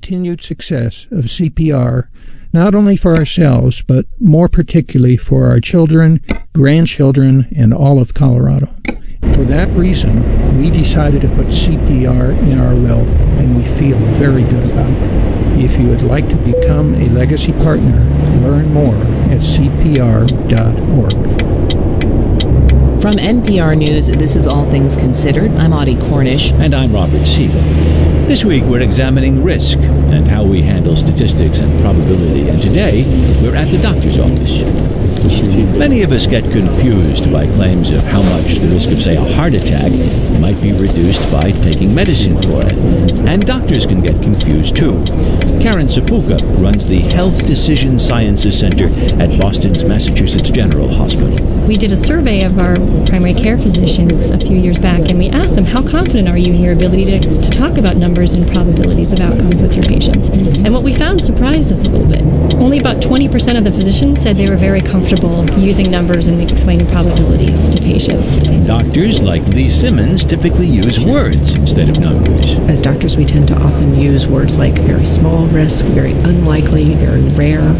continued success of CPR, not only for ourselves, but more particularly for our children, grandchildren, and all of Colorado. For that reason, we decided to put CPR in our will, and we feel very good about it. If you would like to become a legacy partner, learn more at cpr.org. From NPR News, this is All Things Considered. I'm Audie Cornish. And I'm Robert Siegel. This week we're examining risk and how we handle statistics and probability. And today we're at the doctor's office. Many of us get confused by claims of how much the risk of, say, a heart attack might be reduced by taking medicine for it. And doctors can get confused too. Karen Sepulka runs the Health Decision Sciences Center at Boston's Massachusetts General Hospital. We did a survey of our primary care physicians a few years back, and we asked them, how confident are you in your ability to talk about numbers and probabilities of outcomes with your patients? And what we found surprised us a little bit. Only about 20% of the physicians said they were very comfortable using numbers and explaining probabilities to patients. Doctors like Lee Simmons typically use words instead of numbers. As doctors, we tend to often use words like very small risk, very unlikely, very rare,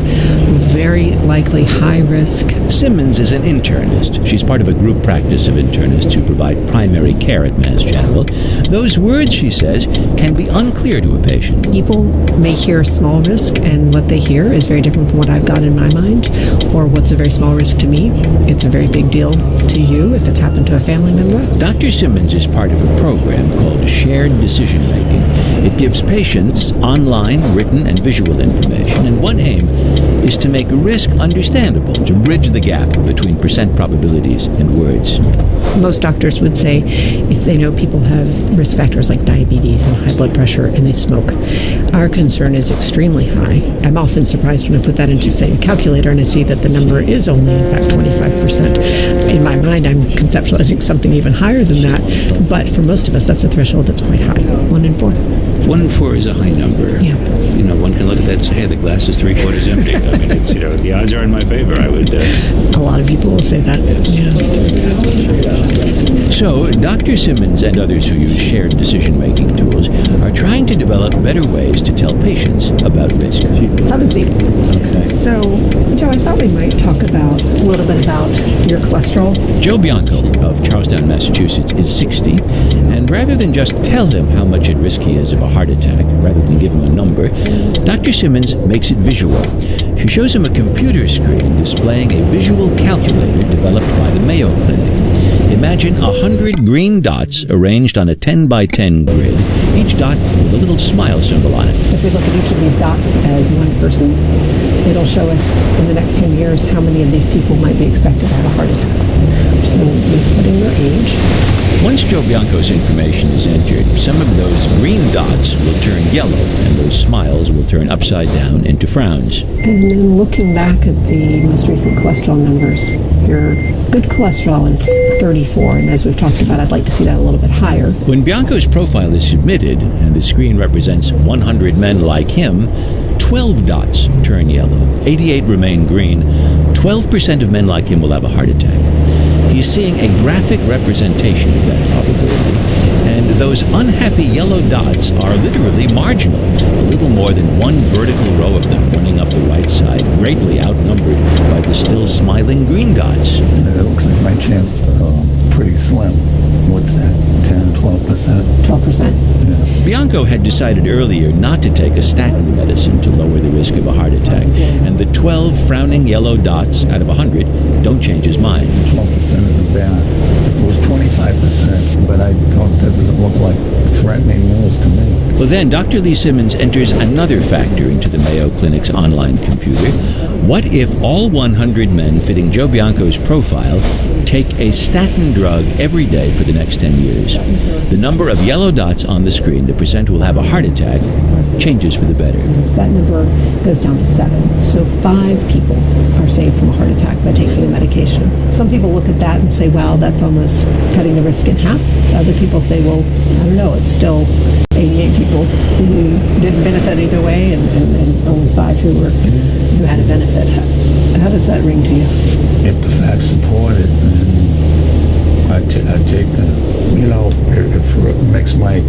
very likely high risk. Simmons is an internist. She's part of a group practice of internists who provide primary care at Mass General. Those words, she says, can be unclear to a patient. People may hear small risk, and what they hear is very different from what I've got in my mind, or what's a very small risk to me. It's a very big deal to you if it's happened to a family member. Dr. Simmons is part of a program called Shared Decision Making. It gives patients online, written, and visual information, and one aim is to make risk understandable, to bridge the gap between percent probabilities and words. Most doctors would say if they know people have risk factors like diabetes and high blood pressure and they smoke, our concern is extremely high. I'm often surprised when I put that into, say, a calculator and I see that the number is only, in fact, 25%. In my mind, I'm conceptualizing something even higher than that, but for most of us, that's a threshold that's quite high, 1 in 4. 1 in 4 is a high number. Yeah. You know, one can look at that and say, hey, the glass is 3/4 empty. I mean, it's, the odds are in my favor. I would... A lot of people will say that. Yeah. So, Dr. Simmons and others who use shared decision-making tools are trying to develop better ways to tell patients about risk. Have a seat. Okay. So, Joe, I thought we might talk about a little bit about your cholesterol. Joe Bianco of Charlestown, Massachusetts, is 60, and rather than just tell him how much at risk he is of a heart attack, rather than give him a number, Dr. Simmons makes it visual. She shows him a computer screen displaying a visual calculator developed by the Mayo Clinic. Imagine 100 green dots arranged on a 10 by 10 grid, each dot with a little smile symbol on it. If we look at each of these dots as one person, it'll show us in the next 10 years how many of these people might be expected to have a heart attack. So we put in their age. Once Joe Bianco's information is entered, some of those green dots will turn yellow, and those smiles will turn upside down into frowns. And then looking back at the most recent cholesterol numbers, your good cholesterol is 34, and as we've talked about, I'd like to see that a little bit higher. When Bianco's profile is submitted, and the screen represents 100 men like him, 12 dots turn yellow, 88 remain green. 12% of men like him will have a heart attack. He's seeing a graphic representation of that probability, and those unhappy yellow dots are literally marginal, a little more than one vertical row of them running up the right side, greatly outnumbered by the still smiling green dots. It looks like my chances are pretty slim. What's that, 10, 12%? 12%. Yeah. Bianco had decided earlier not to take a statin medicine to lower the risk of a heart attack, and the 12 frowning yellow dots out of 100 don't change his mind. 12% isn't bad. If it was 25%, but that doesn't look like threatening news to me. Well, then Dr. Lee Simmons enters another factor into the Mayo Clinic's online computer. What if all 100 men fitting Joe Bianco's profile take a statin drug every day for the next 10 years? The number of yellow dots on the screen, the percent who will have a heart attack, changes for the better. That number goes down to 7. So 5 people are saved from a heart attack by taking the medication. Some people look at that and say, well, that's almost cutting the risk in half. Other people say, well, I don't know, it's still 88 people who didn't benefit either way, and only 5 who had a benefit. How does that ring to you? If the facts support it, then I take, it makes my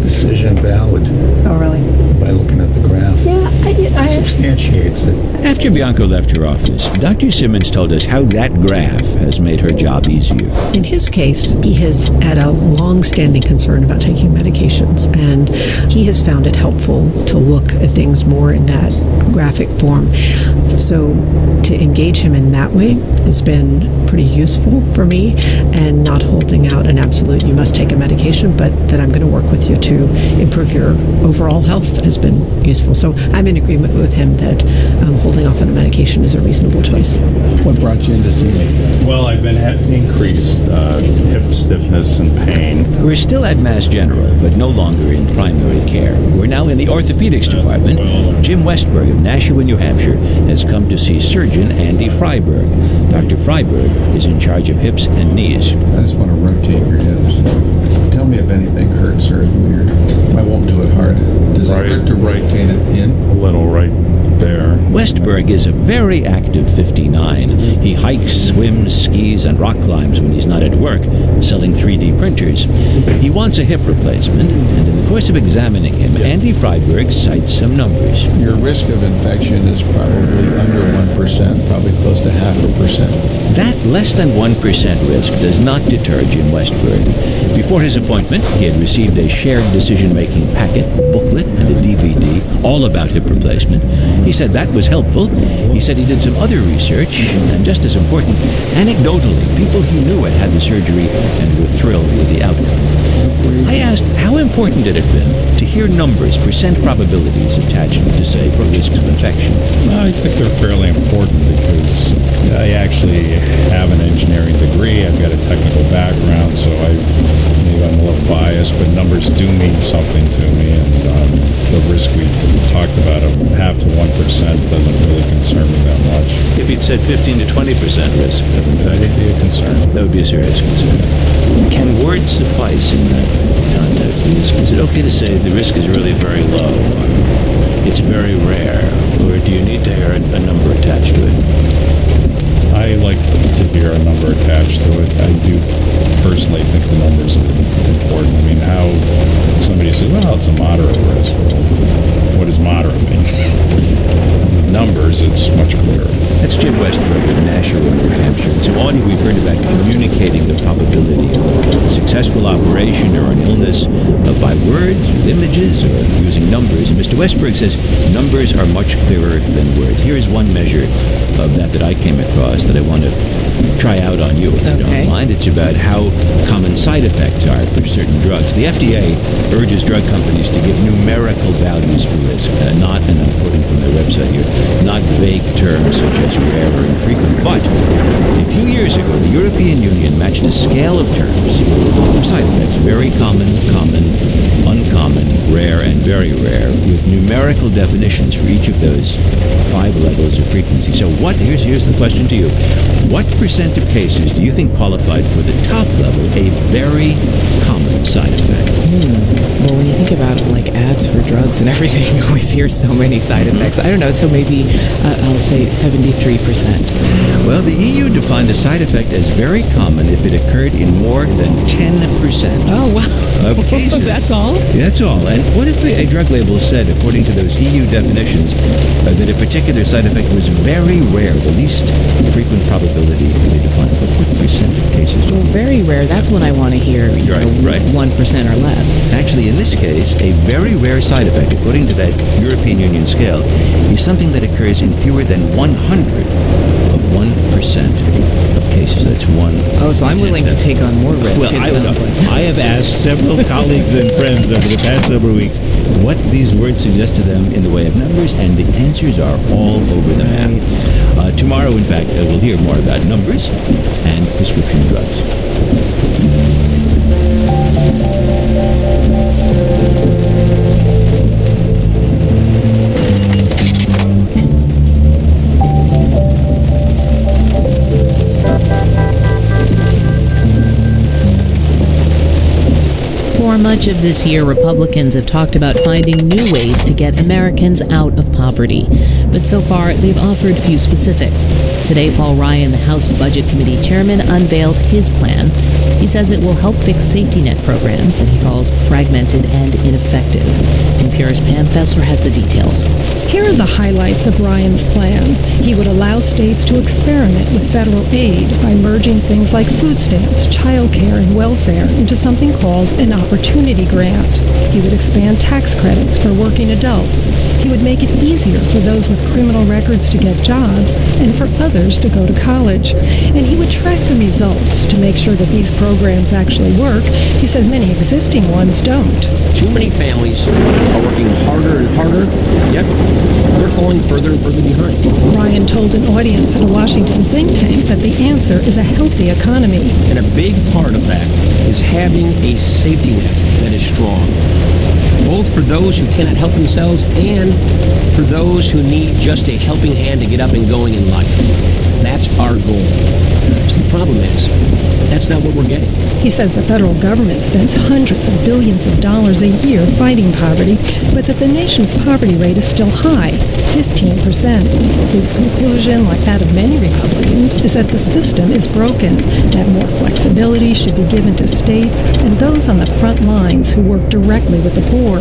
decision valid Oh, really? by looking at the graph. Yeah, I Substantiates it. After Bianco left her office, Dr. Simmons told us how that graph has made her job easier. In his case, he has had a long-standing concern about taking medications, and he has found it helpful to look at things more in that graphic form. So to engage him in that way has been pretty useful for me, and not holding out an absolute, you must take a medication, but that I'm going to work with you to improve your overall health has been useful. So I'm in agreement with him that holding off on a medication is a reasonable choice. What brought you in to see me? Well, I've been having increased hip stiffness and pain. We're still at Mass General, but no longer in primary care. We're now in the orthopedics department. Jim Westberg of Nashua, New Hampshire, has come to see surgeon Andy Freiberg. Dr. Freiberg is in charge of hips and knees. I just want to rotate your hips. Tell me if anything hurts or is weird. I won't do it hard. Does it hurt to rotate it in? A little right there. Westberg is a very active 59. He hikes, swims, skis, and rock climbs when he's not at work, selling 3D printers. He wants a hip replacement, and in the course of examining him, Andy Freiberg cites some numbers. Your risk of infection is probably under 1%, probably close to 0.5%. That less than 1% risk does not deter Jim Westberg. Before his appointment, he had received a shared decision-making packet, booklet, and a DVD, all about hip replacement. He said that was helpful. He said he did some other research, and just as important, anecdotally, people he knew had the surgery and were thrilled with the outcome. I asked, how important had it been to hear numbers, percent probabilities attached to, say, risks of infection? I think they're fairly important because I actually have an engineering degree. I've got a technical background, so maybe I'm a little biased, but numbers do mean something to me, and the risk we talked about of 0.5 to 1% doesn't really concern me that much. If he'd said 15 to 20% risk of infection, That'd be a concern. that would be a serious concern. Can words suffice in that context? Is it okay to say the risk is really very low, or it's very rare, or do you need to hear a number attached to it? I like to hear a number attached to it. I do personally think the numbers are important. I mean, how somebody says, well, it's a moderate risk. Well, what does moderate mean? Numbers, it's much clearer. That's Jim Westberg of Nashua, New Hampshire. So, Audie, we've heard about communicating the probability of a successful operation or an illness by words, with images, or using numbers. And Mr. Westberg says numbers are much clearer than words. Here's one measure of that I came across that I want to try out on you, if you don't mind. It's about how common side effects are for certain drugs. The FDA urges drug companies to give numerical values for risk, not, and I'm quoting from their website here, not vague terms such as rare or infrequent. But a few years ago, the European Union matched a scale of terms for side effects: very common, common, uncommon, rare, and very rare, with numerical definitions for each of those 5 levels of frequency. So here's the question to you. What percent of cases do you think qualified for the top level, a very common side effect? Well, when you think about it, like ads for drugs and everything, you always hear so many side effects. I don't know, so maybe I'll say 73%. Well, the EU defined a side effect as very common if it occurred in more than 10% Oh, wow. of cases. That's all? That's all. And what if a drug label said, according to those EU definitions, that a particular side effect was very rare, the least frequent probability they defined? What percent of cases? Well, very rare. That's when I want to hear, Right. 1% or less. Actually, in this case, a very rare side effect, according to that European Union scale, is something that occurs in fewer than 1/100 of 1% of cases. That's one. Oh, so I'm willing to take on more risk. Well, it sounds like. I have asked several colleagues and friends over the past number of weeks what these words suggest to them in the way of numbers, and the answers are all over the map. Tomorrow, in fact, we'll hear more about numbers and prescription drugs. much of this year, Republicans have talked about finding new ways to get Americans out of poverty. But so far, they've offered few specifics. Today, Paul Ryan, the House Budget Committee chairman, unveiled his plan. He says it will help fix safety net programs that he calls fragmented and ineffective. NPR's Pam Fessler has the details. Here are the highlights of Ryan's plan. He would allow states to experiment with federal aid by merging things like food stamps, child care, and welfare into something called an opportunity grant. He would expand tax credits for working adults. He would make it easier for those with criminal records to get jobs and for others to go to college. And he would track the results to make sure that these programs actually work. He says many existing ones don't. Too many families are working harder and harder, yet they're falling further and further behind. Ryan told an audience at a Washington think tank that the answer is a healthy economy. And a big part of that is having a safety net that is strong, both for those who cannot help themselves and for those who need just a helping hand to get up and going in life. That's our goal. So the problem is, that's not what we're getting. He says the federal government spends hundreds of billions of dollars a year fighting poverty, but that the nation's poverty rate is still high, 15%. His conclusion, like that of many Republicans, is that the system is broken, that more flexibility should be given to states and those on the front lines who work directly with the poor,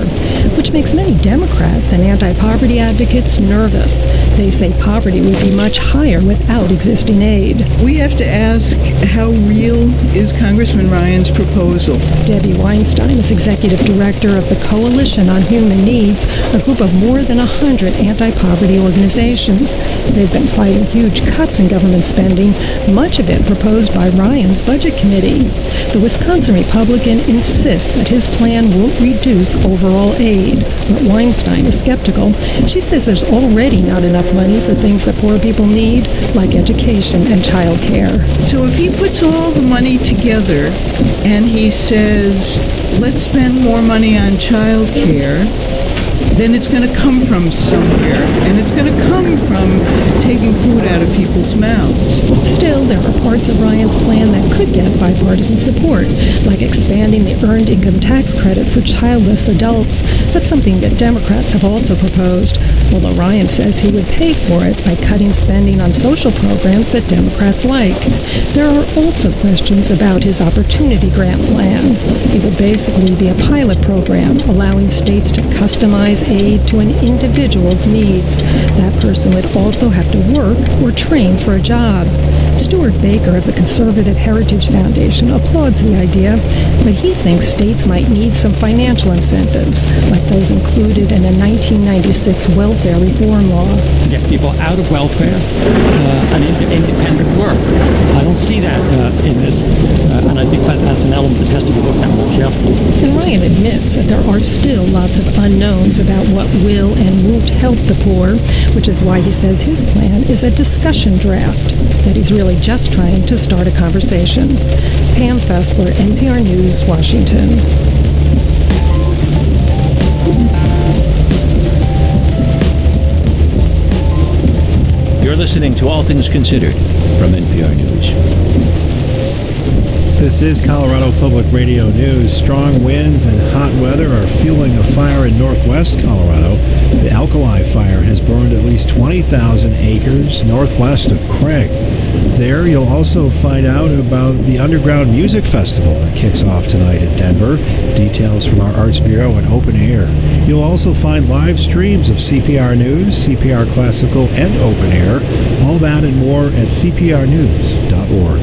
which makes many Democrats and anti-poverty advocates nervous. They say poverty would be much higher without existing aid. We have to ask, how real is Congressman Ryan's proposal? Debbie Weinstein is executive director of the Coalition on Human Needs, a group of more than 100 anti-poverty organizations. They've been fighting huge cuts in government spending, much of it proposed by Ryan's Budget Committee. The Wisconsin Republican insists that his plan won't reduce overall aid, but Weinstein is skeptical. She says there's already not enough money for things that poor people need, like education and child care. So if he puts all the money together and he says, let's spend more money on child care, then it's going to come from somewhere, and it's going to come from taking food out of people's mouths. Still, there are parts of Ryan's plan that could get bipartisan support, like expanding the earned income tax credit for childless adults. That's something that Democrats have also proposed, although Ryan says he would pay for it by cutting spending on social programs that Democrats like. There are also questions about his opportunity grant plan. It would basically be a pilot program allowing states to customize aid to an individual's needs. That person would also have to work or train for a job. Stuart Baker of the Conservative Heritage Foundation applauds the idea, but he thinks states might need some financial incentives, like those included in a 1996 welfare reform law. Get people out of welfare and into independent work. I don't see that in this, and I think that's an element that has to be looked at more carefully. And Ryan admits that there are still lots of unknowns about what will and won't help the poor, which is why he says his plan is a discussion draft, that he's really just trying to start a conversation. Pam Fessler, NPR News, Washington. You're listening to All Things Considered from NPR News. This is Colorado Public Radio News. Strong winds and hot weather are fueling a fire in northwest Colorado. The Alkali Fire has burned at least 20,000 acres northwest of Craig. There, you'll also find out about the Underground Music Festival that kicks off tonight in Denver. Details from our Arts Bureau and Open Air. You'll also find live streams of CPR News, CPR Classical, and Open Air. All that and more at cprnews.org.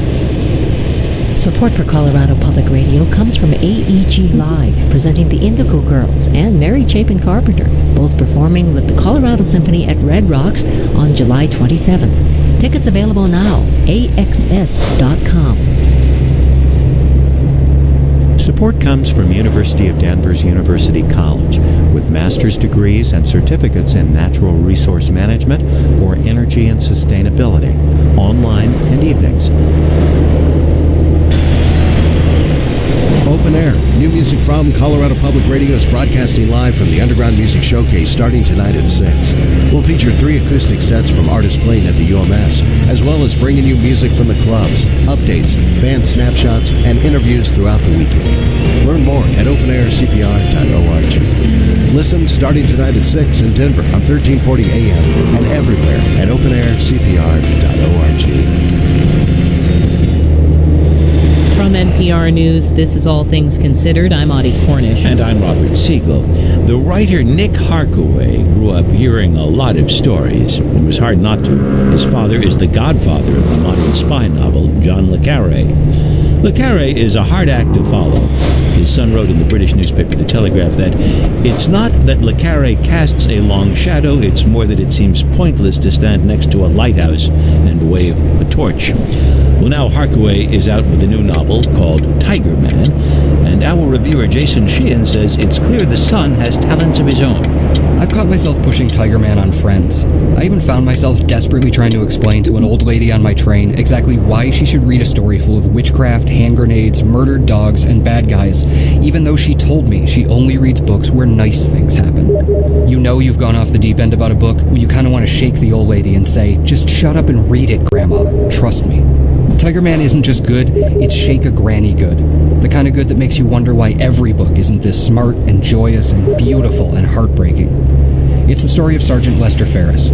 Support for Colorado Public Radio comes from AEG Live, presenting the Indigo Girls and Mary Chapin Carpenter, both performing with the Colorado Symphony at Red Rocks on July 27th. Tickets available now, axs.com. Support comes from University of Denver's University College, with master's degrees and certificates in natural resource management or energy and sustainability, online and evenings. Open Open Air. New music from Colorado Public Radio is broadcasting live from the Underground Music Showcase starting tonight at 6. We'll feature 3 acoustic sets from artists playing at the UMS, as well as bringing you music from the clubs, updates, band snapshots, and interviews throughout the weekend. Learn more at openaircpr.org. Listen starting tonight at 6 in Denver on 1340 AM and everywhere at openaircpr.org. From NPR News, this is All Things Considered. I'm Audie Cornish. And I'm Robert Siegel. The writer Nick Harkaway grew up hearing a lot of stories. It was hard not to. His father is the godfather of the modern spy novel, John le Carré. Le Carré is a hard act to follow. His son wrote in the British newspaper The Telegraph that it's not that le Carré casts a long shadow, it's more that it seems pointless to stand next to a lighthouse and wave a torch. Well, now Harkaway is out with a new novel called Tiger Man, and our reviewer Jason Sheehan says it's clear the son has talents of his own. I've caught myself pushing Tiger Man on friends. I even found myself desperately trying to explain to an old lady on my train exactly why she should read a story full of witchcraft, hand grenades, murdered dogs, and bad guys, even though she told me she only reads books where nice things happen. You know you've gone off the deep end about a book when you kind of want to shake the old lady and say, just shut up and read it, Grandma. Trust me. Tiger Man isn't just good, it's shake-a-granny good. The kind of good that makes you wonder why every book isn't this smart and joyous and beautiful and heartbreaking. It's the story of Sergeant Lester Ferris.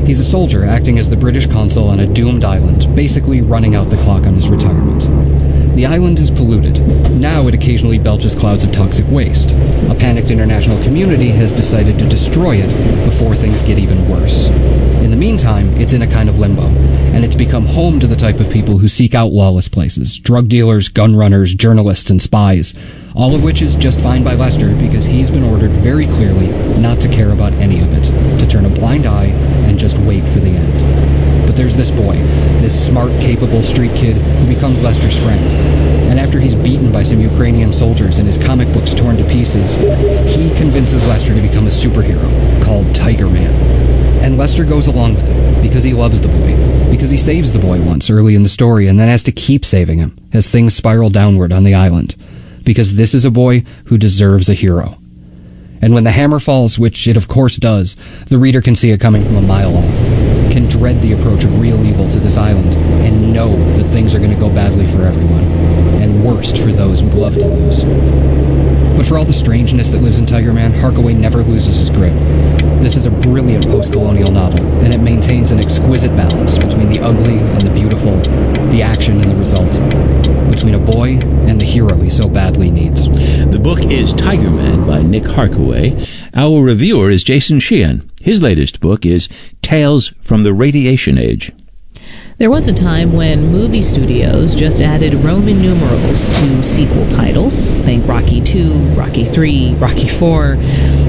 He's a soldier acting as the British consul on a doomed island, basically running out the clock on his retirement. The island is polluted. Now it occasionally belches clouds of toxic waste. A panicked international community has decided to destroy it before things get even worse. In the meantime, it's in a kind of limbo, and it's become home to the type of people who seek out lawless places: drug dealers, gun runners, journalists, and spies. All of which is just fine by Lester because he's been ordered very clearly not to care about any of it, to turn a blind eye and just wait for the end. But there's this boy, this smart, capable street kid who becomes Lester's friend. And after he's beaten by some Ukrainian soldiers and his comic books torn to pieces, he convinces Lester to become a superhero called Tiger Man. And Lester goes along with it because he loves the boy, because he saves the boy once early in the story and then has to keep saving him as things spiral downward on the island, because this is a boy who deserves a hero. And when the hammer falls, which it of course does, the reader can see it coming from a mile off, can dread the approach of real evil to this island, and know that things are going to go badly for everyone, and worst for those with love to lose. But for all the strangeness that lives in Tiger Man, Harkaway never loses his grip. This is a brilliant post-colonial novel, and it maintains an exquisite balance between the ugly and the beautiful, the action and the result, between a boy and the hero he so badly needs. The book is Tiger Man by Nick Harkaway. Our reviewer is Jason Sheehan. His latest book is Tales from the Radiation Age. There was a time when movie studios just added Roman numerals to sequel titles. Think Rocky II, Rocky III, Rocky IV.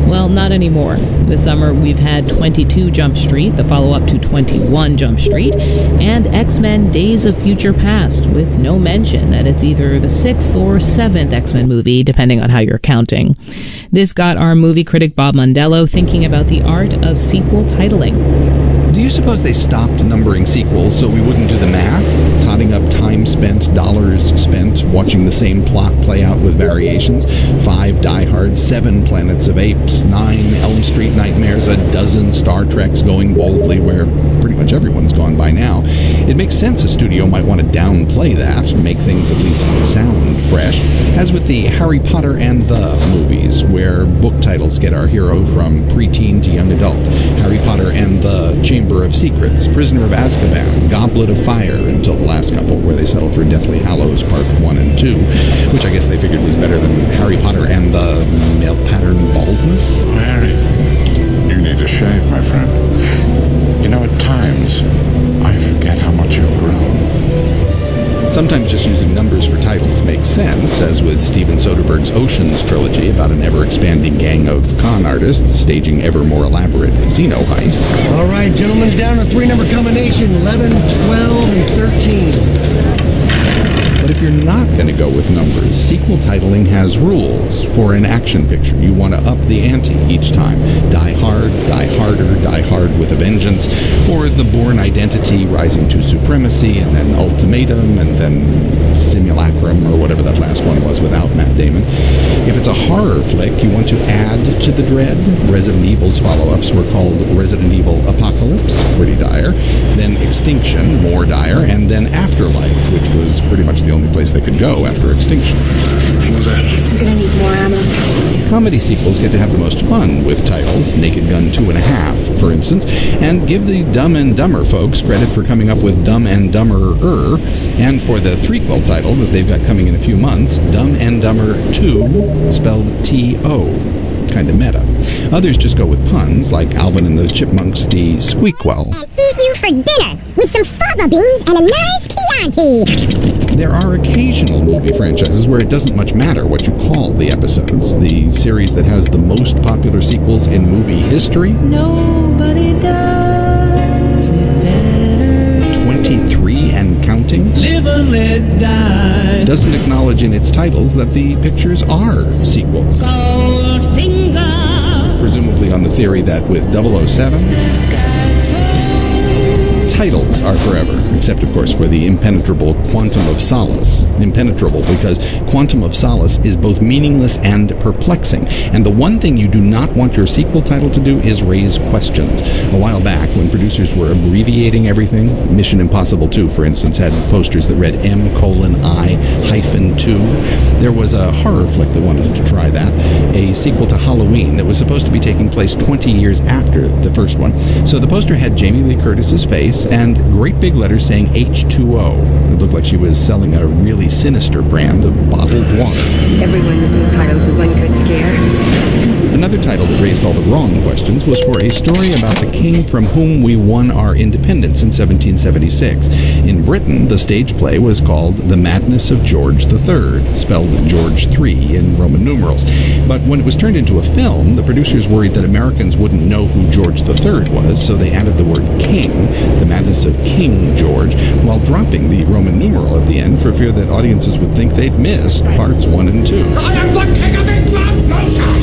Well, not anymore. This summer we've had 22 Jump Street, the follow-up to 21 Jump Street, and X-Men Days of Future Past, with no mention that it's either the 6th or 7th X-Men movie, depending on how you're counting. This got our movie critic Bob Mondello thinking about the art of sequel titling. Do you suppose they stopped numbering sequels so we wouldn't do the math? Totting up time spent, dollars spent, watching the same plot play out with variations. 5 Die Hards, 7 Planets of Apes, 9 Elm Street Nightmares, a dozen Star Treks going boldly where pretty much everyone's gone by now. It makes sense a studio might want to downplay that, make things at least sound fresh, as with the Harry Potter and the movies, where book titles get our hero from preteen to young adult. Harry Potter and the Chamber of Secrets, Prisoner of Azkaban, Goblet of Fire, until the last couple where they settled for Deathly Hallows Part 1 and 2, which I guess they figured was better than Harry Potter and the male pattern baldness. Harry, you need to shave, my friend. You know, at times, I forget how much you've grown. Sometimes just using numbers for titles makes sense, as with Steven Soderbergh's Oceans trilogy about an ever-expanding gang of con artists staging ever more elaborate casino heists. All right, gentlemen's down to 3-number combination, 11, 12, and 13. But if you're not going to go with numbers, sequel titling has rules. For an action picture, you want to up the ante each time. Die Hard, Die Harder, Die Hard with a Vengeance, or The Bourne Identity Rising to Supremacy. Supremacy, and then Ultimatum, and then Simulacrum, or whatever that last one was without Matt Damon. If it's a horror flick, you want to add to the dread. Resident Evil's follow-ups were called Resident Evil Apocalypse, pretty dire, then Extinction, more dire, and then Afterlife, which was pretty much the only place they could go after Extinction. I'm gonna need more ammo. Comedy sequels get to have the most fun with titles, Naked Gun 2.5, for instance, and give the Dumb and Dumber folks credit for coming up with Dumb and Dumber-er, and for the threequel title that they've got coming in a few months, Dumb and Dumber 2, spelled T-O. Kind of meta. Others just go with puns, like Alvin and the Chipmunks, the Squeakwell. Eat you for dinner with some fava beans and a nice Chianti. There are occasional movie franchises where it doesn't much matter what you call the episodes. The series that has the most popular sequels in movie history, Nobody does it better. 23 and counting, Live and let die. doesn't acknowledge in its titles that the pictures are sequels. Cold finger. Presumably on the theory that with 007, titles are forever, except of course for the impenetrable Quantum of Solace. Impenetrable because Quantum of Solace is both meaningless and perplexing, and the one thing you do not want your sequel title to do is raise questions. A while back, when producers were abbreviating everything, Mission Impossible 2, for instance, had posters that read M:I-2. There was a horror flick that wanted to try that, a sequel to Halloween that was supposed to be taking place 20 years after the first one. So the poster had Jamie Lee Curtis's face and great big letters saying H2O. It looked like she was selling a really sinister brand of bottled water. Everyone is entitled to one good scare. Another title that raised all the wrong questions was for a story about the king from whom we won our independence in 1776. In Britain, the stage play was called The Madness of George III, spelled George III in Roman numerals. But when it was turned into a film, the producers worried that Americans wouldn't know who George III was, so they added the word king, The Madness of King George, while dropping the Roman numeral at the end for fear that audiences would think they'd missed parts 1 and 2. I am the king of England, Mozart.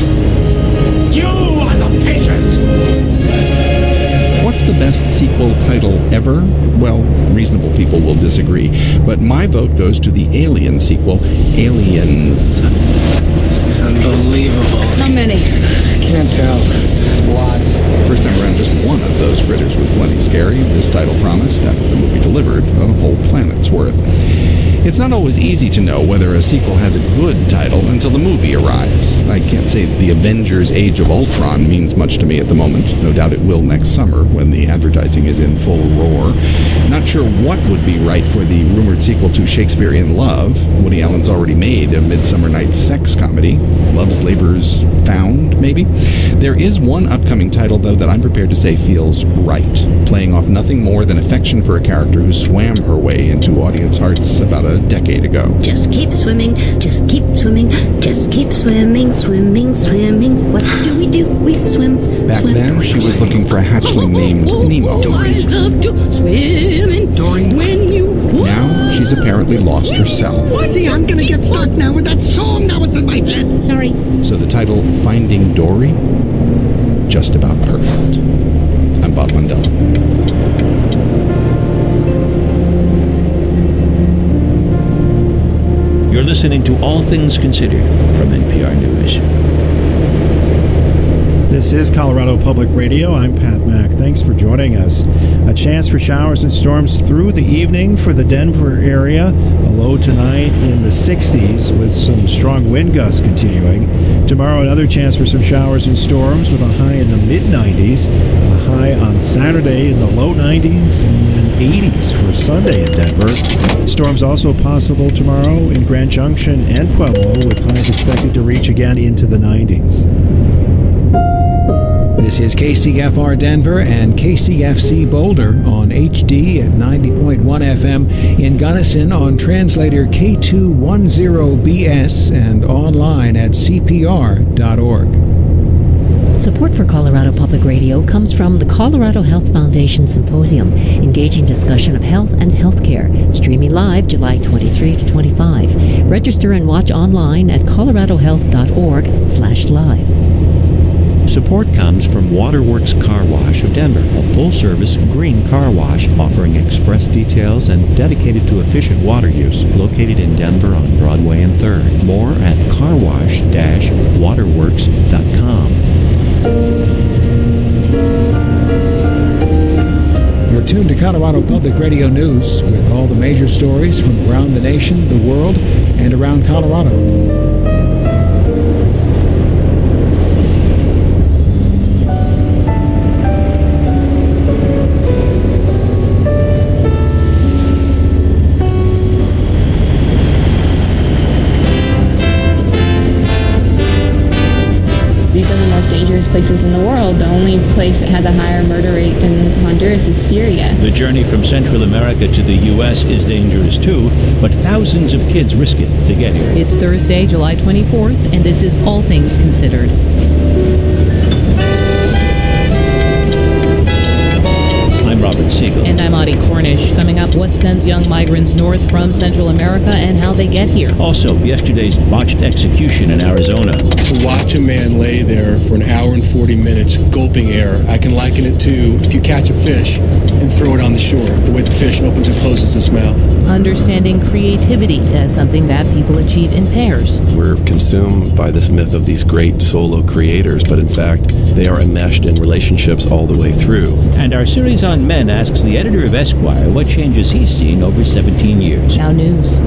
You are the patient. What's the best sequel title ever? Well, reasonable people will disagree, but my vote goes to the Alien sequel, Aliens. This is unbelievable. How many? Can't tell. Lots. First time around, just one of those critters was plenty scary. This title promised, after the movie delivered, a whole planet's worth. It's not always easy to know whether a sequel has a good title until the movie arrives. I can't say that The Avengers Age of Ultron means much to me at the moment. No doubt it will next summer when the advertising is in full roar. Not sure what would be right for the rumored sequel to Shakespeare in Love. Woody Allen's already made a Midsummer Night's Sex comedy. Love's Labor's Found, maybe? There is one upcoming title, though, that I'm prepared to say feels right, playing off nothing more than affection for a character who swam her way into audience hearts about a decade ago. Just keep swimming, just keep swimming, just keep swimming, swimming, swimming. What do? We swim. Back swim, then, she was looking for a hatchling named Nemo. I love to swim in Dory. When you Now, she's apparently lost herself. See, I'm gonna get stuck now with that song. Now it's in my head. Sorry. So the title, Finding Dory, just about perfect. I'm Bob Mandela. You're listening to All Things Considered from NPR News. This is Colorado Public Radio. I'm Pat Mack. Thanks for joining us. A chance for showers and storms through the evening for the Denver area. A low tonight in the 60s with some strong wind gusts continuing. Tomorrow, another chance for some showers and storms with a high in the mid-90s. A high on Saturday in the low 90s and then 80s for Sunday in Denver. Storms also possible tomorrow in Grand Junction and Pueblo with highs expected to reach again into the 90s. This is KCFR Denver and KCFC Boulder on HD at 90.1 FM, in Gunnison on translator K210BS and online at CPR.org. Support for Colorado Public Radio comes from the Colorado Health Foundation Symposium, engaging discussion of health and healthcare, streaming live July 23 to 25. Register and watch online at coloradohealth.org/live. Support comes from Waterworks Car Wash of Denver, a full-service green car wash offering express details and dedicated to efficient water use, located in Denver on Broadway and 3rd. More at carwash-waterworks.com. You're tuned to Colorado Public Radio News with all the major stories from around the nation, the world, and around Colorado. These are the most dangerous places in the world. The only place that has a higher murder rate than Honduras is Syria. The journey from Central America to the U.S. is dangerous too, but thousands of kids risk it to get here. It's Thursday, July 24th, and this is All Things Considered. I'm Robert Siegel. And I'm Audie Cornish. Coming up, what sends young migrants north from Central America and how they get here. Also, yesterday's botched execution in Arizona. To watch a man lay there for an hour and 40 minutes gulping air, I can liken it to if you catch a fish and throw it on the shore, the way the fish opens and closes its mouth. Understanding creativity as something that people achieve in pairs. We're consumed by this myth of these great solo creators, but in fact, they are enmeshed in relationships all the way through. And our series on men asks the editor of Esquire what changes he's seen over 17 years. Now News.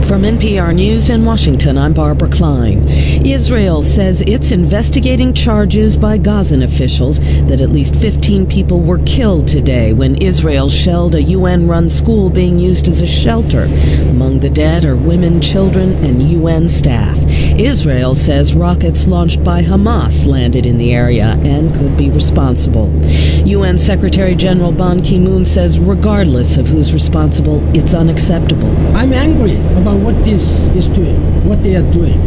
From NPR News in Washington, I'm Barbara Klein. Israel says it's investigating charges by Gazan officials that at least 15 people were killed today when Israel shelled a UN-run school being used as a shelter. Among the dead are women, children, and UN staff. Israel says rockets launched by Hamas landed in the area and could be responsible. UN Secretary General Ban Ki-moon says regardless of who's responsible, it's unacceptable. I'm angry about what this is doing, what they are doing.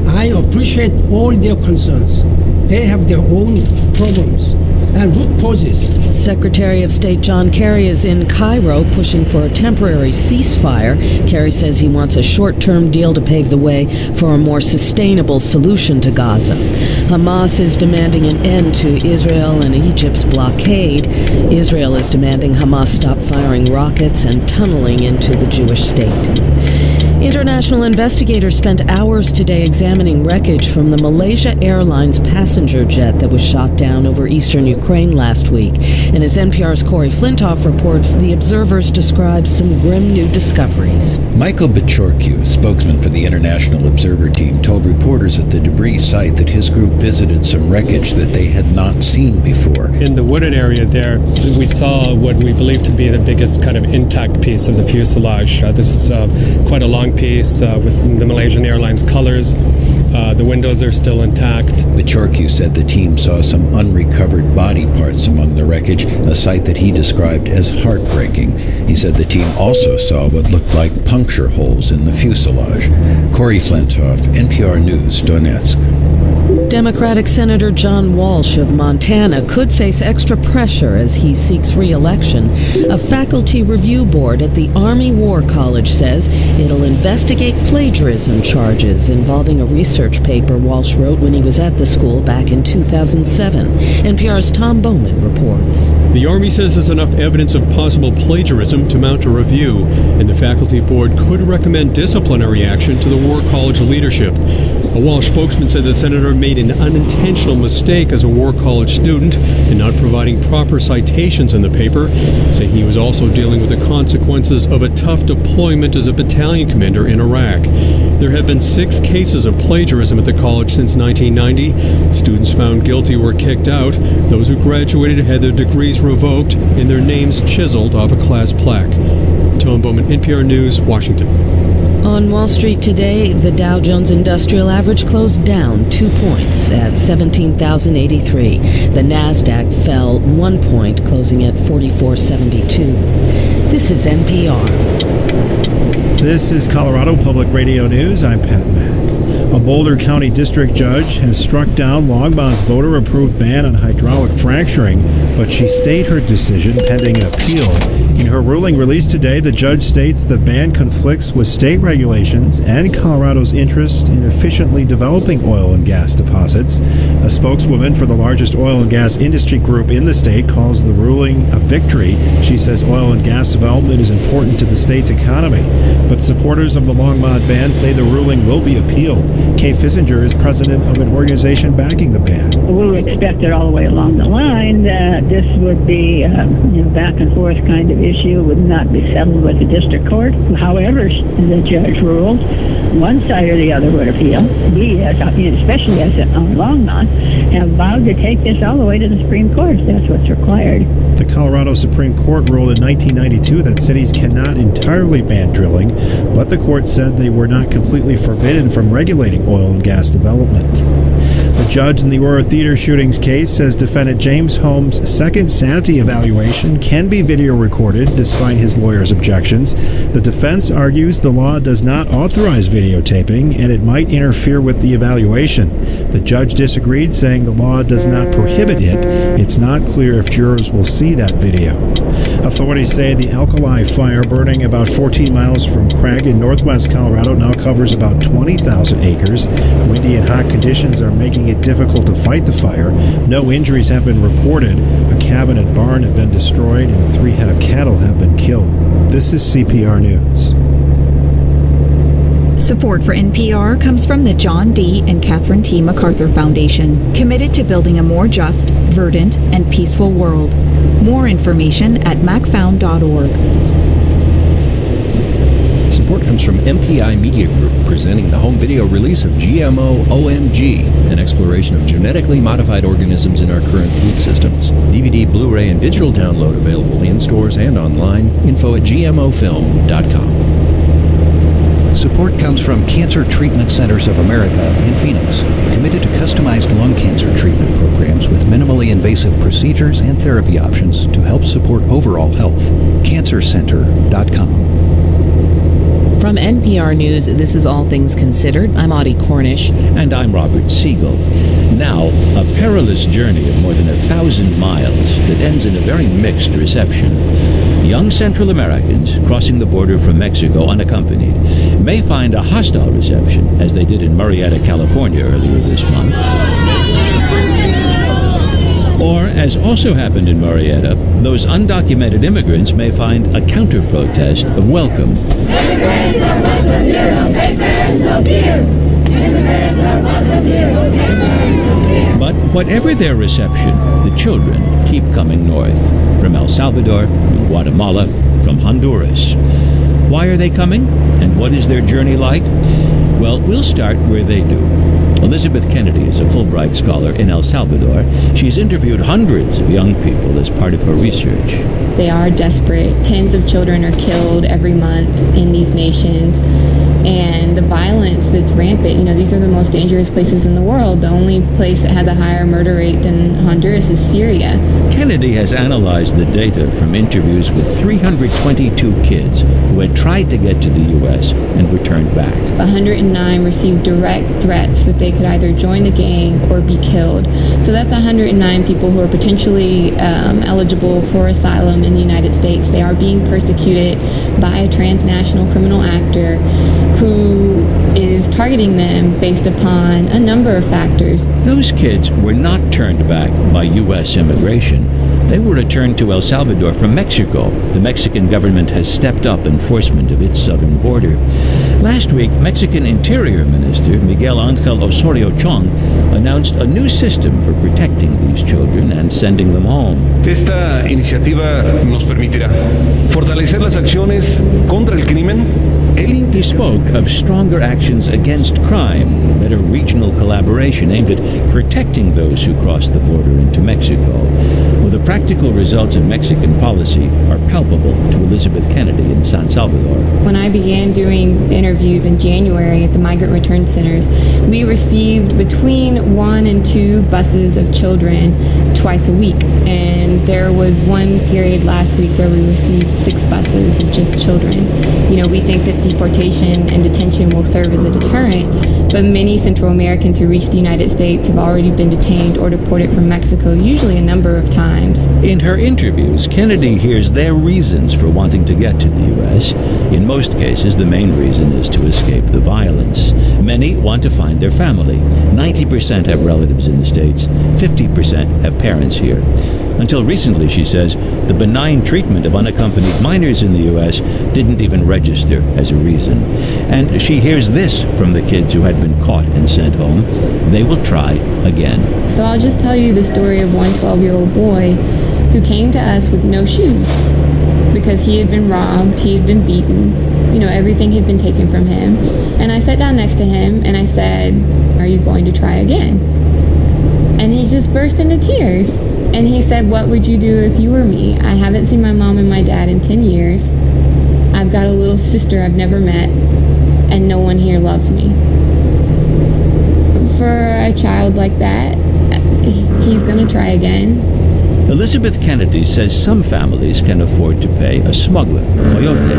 I appreciate all their concerns. They have their own problems and root causes. Secretary of State John Kerry is in Cairo pushing for a temporary ceasefire. Kerry says he wants a short-term deal to pave the way for a more sustainable solution to Gaza. Hamas is demanding an end to Israel and Egypt's blockade. Israel is demanding Hamas stop firing rockets and tunneling into the Jewish state. International investigators spent hours today examining wreckage from the Malaysia Airlines passenger jet that was shot down over eastern Ukraine last week. And as NPR's Corey Flintoff reports, the observers describe some grim new discoveries. Michael B.Bystrica, spokesman for the International Observer Team, told reporters at the debris site that his group visited some wreckage that they had not seen before. In the wooded area there, we saw what we believe to be the biggest kind of intact piece of the fuselage. This is quite a long piece with the Malaysian Airlines colors. The windows are still intact. B.Bystrica said the team saw some unrecovered body parts among the wreckage, a sight that he described as heartbreaking. He said the team also saw what looked like puncture holes in the fuselage. Corey Flintoff, NPR News, Donetsk. Democratic Senator John Walsh of Montana could face extra pressure as he seeks re-election. A faculty review board at the Army War College says it'll investigate plagiarism charges involving a research paper Walsh wrote when he was at the school back in 2007. NPR's Tom Bowman reports. The Army says there's enough evidence of possible plagiarism to mount a review, and the faculty board could recommend disciplinary action to the War College leadership. A Walsh spokesman said the senator made an unintentional mistake as a War College student in not providing proper citations in the paper, saying he was also dealing with the consequences of a tough deployment as a battalion commander in Iraq. There have been 6 cases of plagiarism at the college since 1990. Students found guilty were kicked out. Those who graduated had their degrees revoked and their names chiseled off a class plaque. Tom Bowman, NPR News, Washington. On Wall Street today, the Dow Jones Industrial Average closed down 2 points at 17,083. The Nasdaq fell 1 point, closing at 4472. This is NPR. This is Colorado Public Radio News. I'm Pat Mack. A Boulder County District Judge has struck down Longmont's voter-approved ban on hydraulic fracturing, but she stayed her decision pending an appeal. In her ruling released today, the judge states the ban conflicts with state regulations and Colorado's interest in efficiently developing oil and gas deposits. A spokeswoman for the largest oil and gas industry group in the state calls the ruling a victory. She says oil and gas development is important to the state's economy. But supporters of the Longmont ban say the ruling will be appealed. Kay Fissinger is president of an organization backing the ban. We expected all the way along the line that this would be back and forth kind of issue, would not be settled with the district court. However, the judge ruled one side or the other would appeal. We, especially as Longmont, have vowed to take this all the way to the Supreme Court. That's what's required. The Colorado Supreme Court ruled in 1992 that cities cannot entirely ban drilling, but the court said they were not completely forbidden from regulating oil and gas development. The judge in the Aurora Theater shootings case says defendant James Holmes' second sanity evaluation can be video recorded despite his lawyer's objections. The defense argues the law does not authorize videotaping and it might interfere with the evaluation. The judge disagreed, saying the law does not prohibit it. It's not clear if jurors will see that video. Authorities say the alkali fire burning about 14 miles from Craig in northwest Colorado now covers about 20,000 acres. Windy and hot conditions are making it difficult to fight the fire. No injuries have been reported. A cabin and barn have been destroyed and 3 head of cattle have been killed. This is CPR News. Support for NPR comes from the John D. and Catherine T. MacArthur Foundation, committed to building a more just, verdant, and peaceful world. More information at macfound.org. Support comes from MPI Media Group, presenting the home video release of GMO OMG, an exploration of genetically modified organisms in our current food systems. DVD, Blu-ray, and digital download available in stores and online. Info at gmofilm.com. Support comes from Cancer Treatment Centers of America in Phoenix, committed to customized lung cancer treatment programs with minimally invasive procedures and therapy options to help support overall health. cancercenter.com. From NPR News, this is All Things Considered. I'm Audie Cornish. And I'm Robert Siegel. Now, a perilous journey of more than 1,000 miles that ends in a very mixed reception. Young Central Americans crossing the border from Mexico unaccompanied may find a hostile reception, as they did in Murrieta, California earlier this month. Or, as also happened in Murrieta, those undocumented immigrants may find a counter-protest of welcome. But whatever their reception, the children keep coming north. From El Salvador, from Guatemala, from Honduras. Why are they coming? And what is their journey like? Well, we'll start where they do. Elizabeth Kennedy is a Fulbright scholar in El Salvador. She's interviewed hundreds of young people as part of her research. They are desperate. Tens of children are killed every month in these nations. And the violence that's rampant, these are the most dangerous places in the world. The only place that has a higher murder rate than Honduras is Syria. Kennedy has analyzed the data from interviews with 322 kids who had tried to get to the U.S. and returned back. 109 received direct threats that they could either join the gang or be killed. So that's 109 people who are potentially eligible for asylum in the United States. They are being persecuted by a transnational criminal actor who is targeting them based upon a number of factors. Those kids were not turned back by U.S. immigration. They were returned to El Salvador from Mexico. The Mexican government has stepped up enforcement of its southern border. Last week, Mexican Interior Minister Miguel Ángel Osorio Chong announced a new system for protecting these children and sending them home. Esta iniciativa nos permitirá fortalecer las acciones contra el crimen. He spoke of stronger actions against crime, better regional collaboration aimed at protecting those who cross the border into Mexico. Well, the practical results of Mexican policy are palpable to Elizabeth Kennedy in San Salvador. When I began doing interviews in January at the migrant return centers, we received between 1 and 2 buses of children twice a week. And there was one period last week where we received 6 buses of just children. We think that deportation deportation and detention will serve as a deterrent, but many Central Americans who reach the United States have already been detained or deported from Mexico, usually a number of times. In her interviews, Kennedy hears their reasons for wanting to get to the U.S. In most cases, the main reason is to escape the violence. Many want to find their family. 90% have relatives in the States. 50% have parents here. Until recently, she says, the benign treatment of unaccompanied minors in the U.S. didn't even register as a reason. And she hears this from the kids who had been caught and sent home. They will try again. So I'll just tell you the story of one 12-year-old boy who came to us with no shoes because he had been robbed, he had been beaten, everything had been taken from him. And I sat down next to him and I said, "Are you going to try again?" And he just burst into tears. And he said, "What would you do if you were me? I haven't seen my mom and my dad in 10 years. I've got a little sister I've never met, and no one here loves me." For a child like that, he's going to try again. Elizabeth Kennedy says some families can afford to pay a smuggler, a coyote.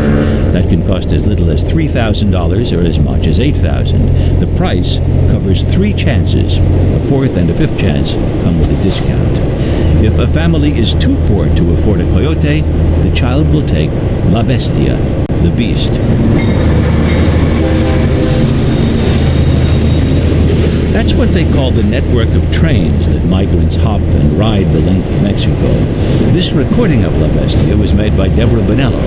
That can cost as little as $3,000 or as much as $8,000. The price covers 3 chances. A 4th and a 5th chance come with a discount. If a family is too poor to afford a coyote, the child will take La Bestia, the beast. That's what they call the network of trains that migrants hop and ride the length of Mexico. This recording of La Bestia was made by Deborah Bonello.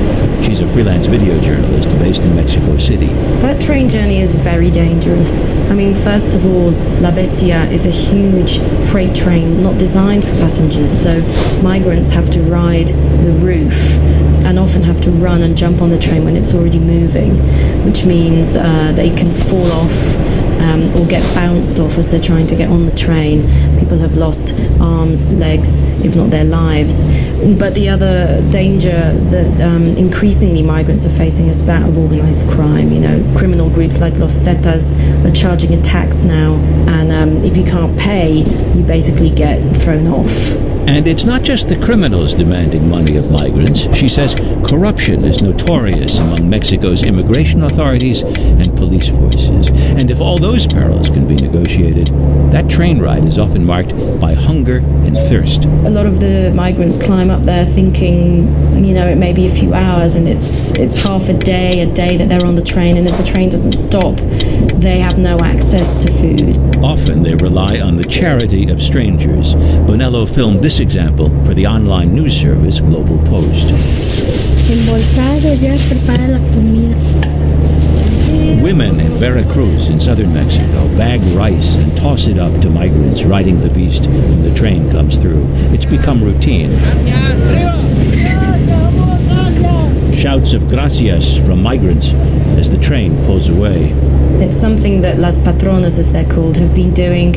She's a freelance video journalist based in Mexico City. That train journey is very dangerous. First of all, La Bestia is a huge freight train not designed for passengers, so migrants have to ride the roof and often have to run and jump on the train when it's already moving, which means they can fall off or get bounced off as they're trying to get on the train. People have lost arms, legs, if not their lives. But the other danger that increasingly migrants are facing is that of organized crime. Criminal groups like Los Zetas are charging a tax now, and if you can't pay, you basically get thrown off. And it's not just the criminals demanding money of migrants. She says corruption is notorious among Mexico's immigration authorities and police forces. And if all those perils can be negotiated, that train ride is often marked by hunger and thirst. A lot of the migrants climb up there thinking, it may be a few hours, and it's half a day that they're on the train, and if the train doesn't stop, they have no access to food. Often they rely on the charity of strangers. Bonello filmed this example for the online news service Global Post. Women in Veracruz in southern Mexico bag rice and toss it up to migrants riding the beast when the train comes through. It's become routine. Shouts of gracias from migrants as the train pulls away. It's something that Las Patronas, as they're called, have been doing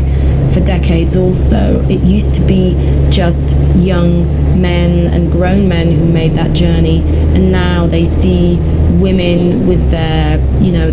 for decades also. It used to be just young men and grown men who made that journey, and now they see women with their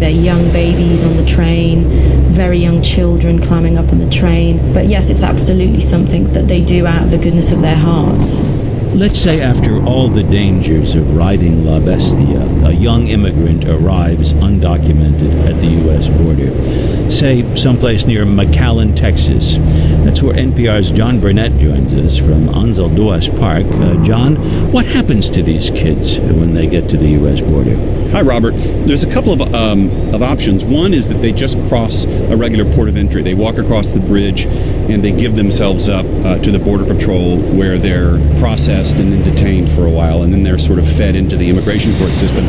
young babies on the train, very young children climbing up on the train. But yes, it's absolutely something that they do out of the goodness of their hearts. Let's say after all the dangers of riding La Bestia, a young immigrant arrives undocumented at the U.S. border. Say someplace near McAllen, Texas. That's where NPR's John Burnett joins us from Anzalduas Park. John, what happens to these kids when they get to the U.S. border? Hi, Robert. There's a couple of options. One is that they just cross a regular port of entry. They walk across the bridge and they give themselves up to the Border Patrol, where they're processed and then detained for a while, and then they're sort of fed into the immigration court system.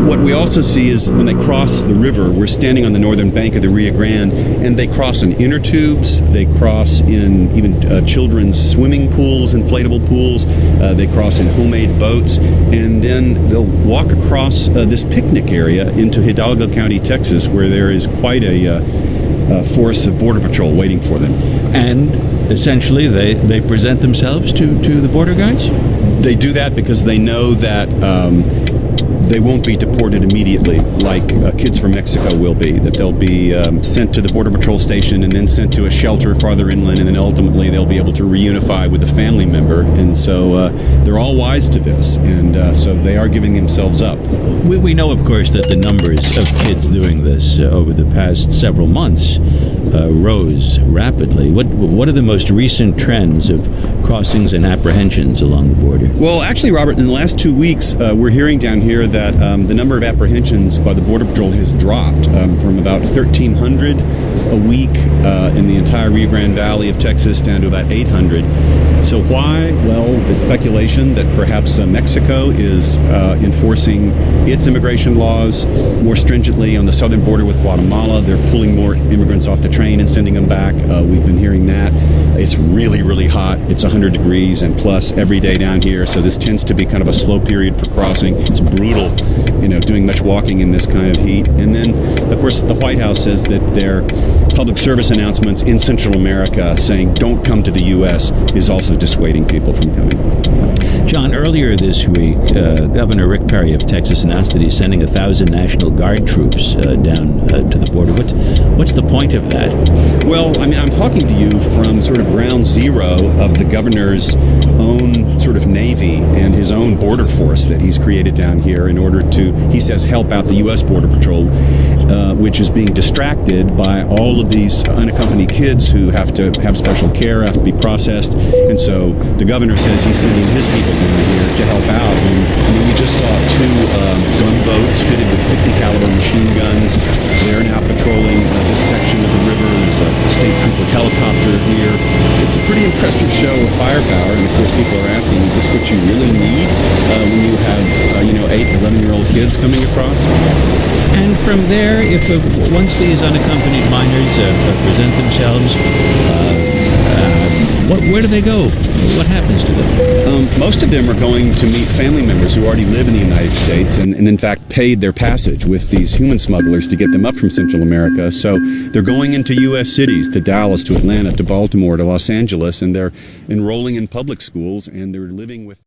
What we also see is when they cross the river, we're standing on the northern bank of the Rio Grande, and they cross in inner tubes, they cross in even children's swimming pools, inflatable pools, they cross in homemade boats, and then they'll walk across this picnic area into Hidalgo County, Texas, where there is quite a force of Border Patrol waiting for them. And essentially they present themselves to the border guards? They do that because they know that they won't be deported immediately like kids from Mexico will be, that they'll be sent to the Border Patrol station and then sent to a shelter farther inland, and then ultimately they'll be able to reunify with a family member. And so they're all wise to this, and so they are giving themselves up. We know, of course, that the numbers of kids doing this over the past several months rose rapidly. What are the most recent trends of crossings and apprehensions along the border? Well, actually, Robert, in the last 2 weeks, we're hearing down here that the number of apprehensions by the Border Patrol has dropped from about 1,300 a week in the entire Rio Grande Valley of Texas down to about 800. So why? Well, it's speculation that perhaps Mexico is enforcing its immigration laws more stringently on the southern border with Guatemala. They're pulling more immigrants off the train and sending them back. We've been hearing that. It's really, really hot. It's 100 degrees and plus every day down here, so this tends to be kind of a slow period for crossing. It's brutal, doing much walking in this kind of heat. And then, of course, the White House says that their public service announcements in Central America saying don't come to the U.S. is also dissuading people from coming. John, earlier this week, Governor Rick Perry of Texas announced that he's sending 1,000 National Guard troops down to the border. What's the point of that? Well, I'm talking to you from sort of ground zero of the governor's own sort of Navy and his own border force that he's created down here in order to, he says, help out the U.S. Border Patrol, which is being distracted by all of these unaccompanied kids who have to have special care, have to be processed. And so the governor says he's sending his people down here to help out. And we just saw 2 gunboats fitted with 50 caliber machine guns. They're now patrolling this section of the river. There's a state trooper helicopter here. It's a pretty impressive show of firepower. And of course, people are asking, is this what you really need when you have 8, 11-year-old kids coming across? And from there, once these unaccompanied minors present themselves, where do they go? What happens to them? Most of them are going to meet family members who already live in the United States and in fact paid their passage with these human smugglers to get them up from Central America. So they're going into U.S. cities, to Dallas, to Atlanta, to Baltimore, to Los Angeles, and they're enrolling in public schools, and they're living with